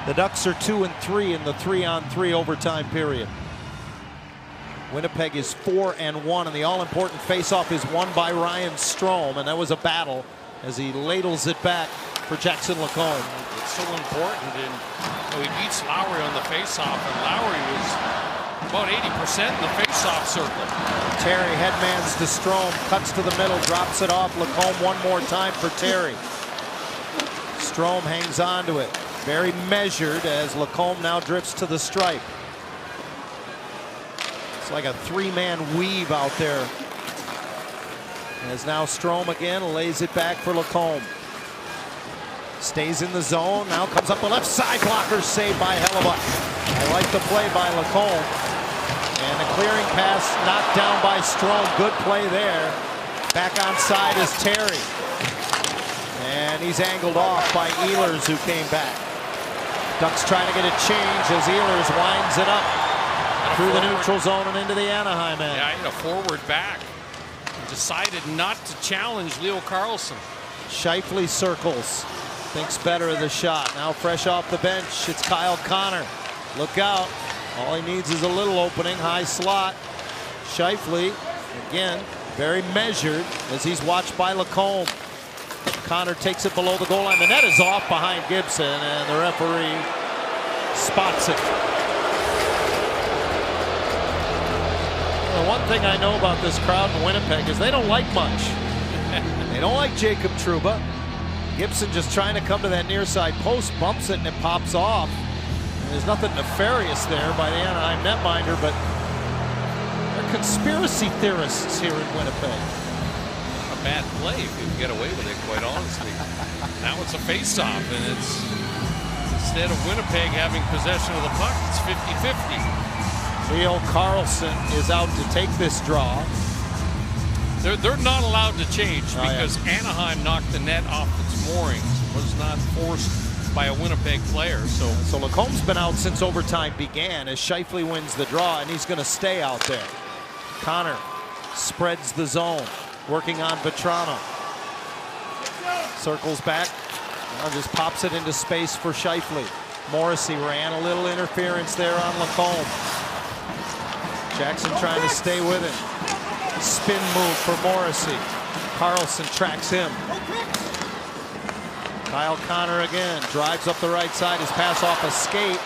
The Ducks are 2-3 in the 3-on-3 overtime period. Winnipeg is 4-1, and the all-important faceoff is won by Ryan Strome, and that was a battle as he ladles it back for Jackson Lacombe. It's so important, and he beats Lowry on the faceoff, and Lowry was about 80% in the faceoff circle. Terry headmans to Strome, cuts to the middle, drops it off. Lacombe one more time for Terry. Strome hangs on to it. Very measured as Lacombe now drifts to the stripe. It's like a three-man weave out there. As now Strome again lays it back for Lacombe. Stays in the zone, now comes up the left side, blocker saved by Hellebuck. I like the play by Lacombe. And the clearing pass knocked down by Strome. Good play there. Back onside is Terry. And he's angled off by Ehlers, who came back. Ducks trying to get a change as Ehlers winds it up through the neutral zone and into the Anaheim end. Yeah, he had a forward back. He decided not to challenge Leo Carlsson. Scheifele circles. Thinks better of the shot. Now fresh off the bench, it's Kyle Connor. Look out. All he needs is a little opening, high slot. Scheifele, again, very measured as he's watched by Lacombe. Connor takes it below the goal line. The net is off behind Gibson, and the referee spots it. The one thing I know about this crowd in Winnipeg is they don't like much. They don't like Jacob Trouba. Gibson just trying to come to that near side post, bumps it, and it pops off. And there's nothing nefarious there by the Anaheim netminder, but they're conspiracy theorists here in Winnipeg. A bad play if you can get away with it, quite honestly. Now it's a face-off, and it's instead of Winnipeg having possession of the puck, it's 50-50. Leo Carlsson is out to take this draw. They're not allowed to change because Anaheim knocked the net off its moorings. Was not forced by a Winnipeg player. So Lacombe's been out since overtime began as Scheifele wins the draw, and he's going to stay out there. Connor spreads the zone, working on Vetrano. Circles back, now just pops it into space for Scheifele. Morrissey ran a little interference there on Lacombe. Jackson trying to stay with him. Spin move for Morrissey. Carlsson tracks him. Kyle Connor again drives up the right side. His pass off a skate.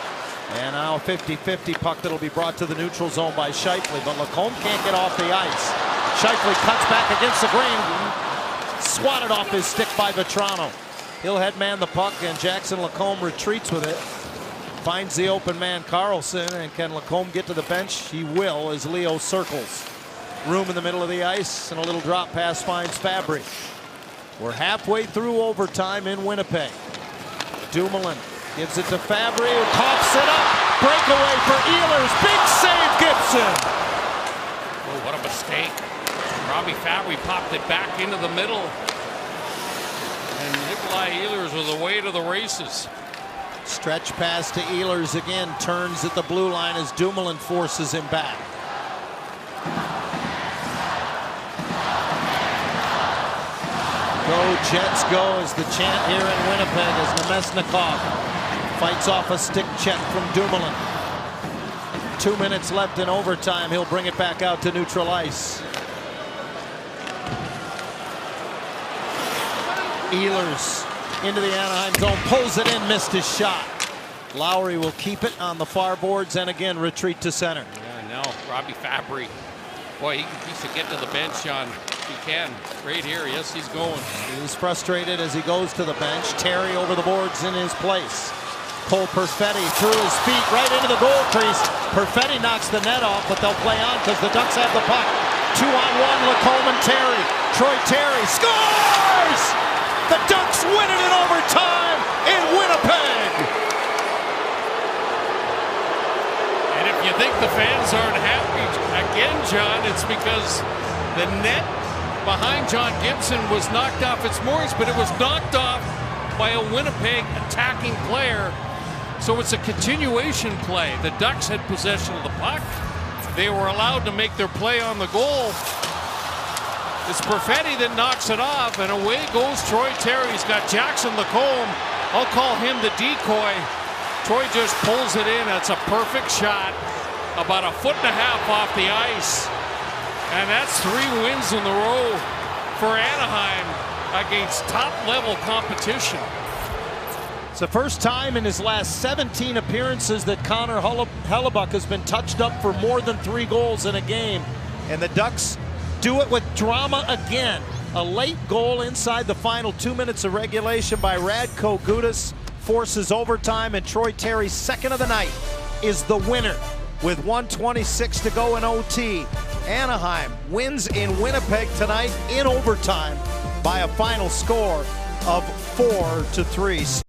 And now a 50-50 puck that'll be brought to the neutral zone by Scheifele. But Lacombe can't get off the ice. Scheifele cuts back against the green. Swatted off his stick by Vetrano. He'll headman the puck, and Jackson Lacombe retreats with it. Finds the open man Carlsson, and can Lacombe get to the bench? He will as Leo circles. Room in the middle of the ice, and a little drop pass finds Fabry. We're halfway through overtime in Winnipeg. Dumoulin gives it to Fabry, who coughs it up. Breakaway for Ehlers. Big save, Gibson. Oh, what a mistake. Robbie Fabry popped it back into the middle. And Nikolai Ehlers was away to the races. Stretch pass to Ehlers again. Turns at the blue line as Dumoulin forces him back. Go Jets go is the chant here in Winnipeg as Nemesnikov fights off a stick check from Dumoulin. 2 minutes left in overtime. He'll bring it back out to neutral ice. Ehlers into the Anaheim zone, pulls it in, missed his shot. Lowry will keep it on the far boards and again retreat to center. Yeah, now Robbie Fabry. Boy, he should get to the bench, Sean. He can. Right here. Yes, he's going. He's frustrated as he goes to the bench. Terry over the boards in his place. Cole Perfetti through his feet right into the goal crease. Perfetti knocks the net off, but they'll play on because the Ducks have the puck. 2-on-1, Lacombe and Terry. Troy Terry scores! The Ducks win it in overtime in Winnipeg! And if you think the fans aren't happy, again, John, it's because the net behind John Gibson was knocked off its moorings, but it was knocked off by a Winnipeg attacking player. So it's a continuation play. The Ducks had possession of the puck. They were allowed to make their play on the goal. It's Perfetti that knocks it off, and away goes Troy Terry. He's got Jackson Lacombe. I'll call him the decoy. Troy just pulls it in. That's a perfect shot. About 1.5 feet off the ice. And that's 3 wins in a row for Anaheim against top-level competition. It's the first time in his last 17 appearances that Connor Hellebuyck has been touched up for more than 3 goals in a game. And the Ducks do it with drama again. A late goal inside the final 2 minutes of regulation by Radko Gudas forces overtime, and Troy Terry's second of the night is the winner with 1:26 to go in OT. Anaheim wins in Winnipeg tonight in overtime by a final score of 4-3.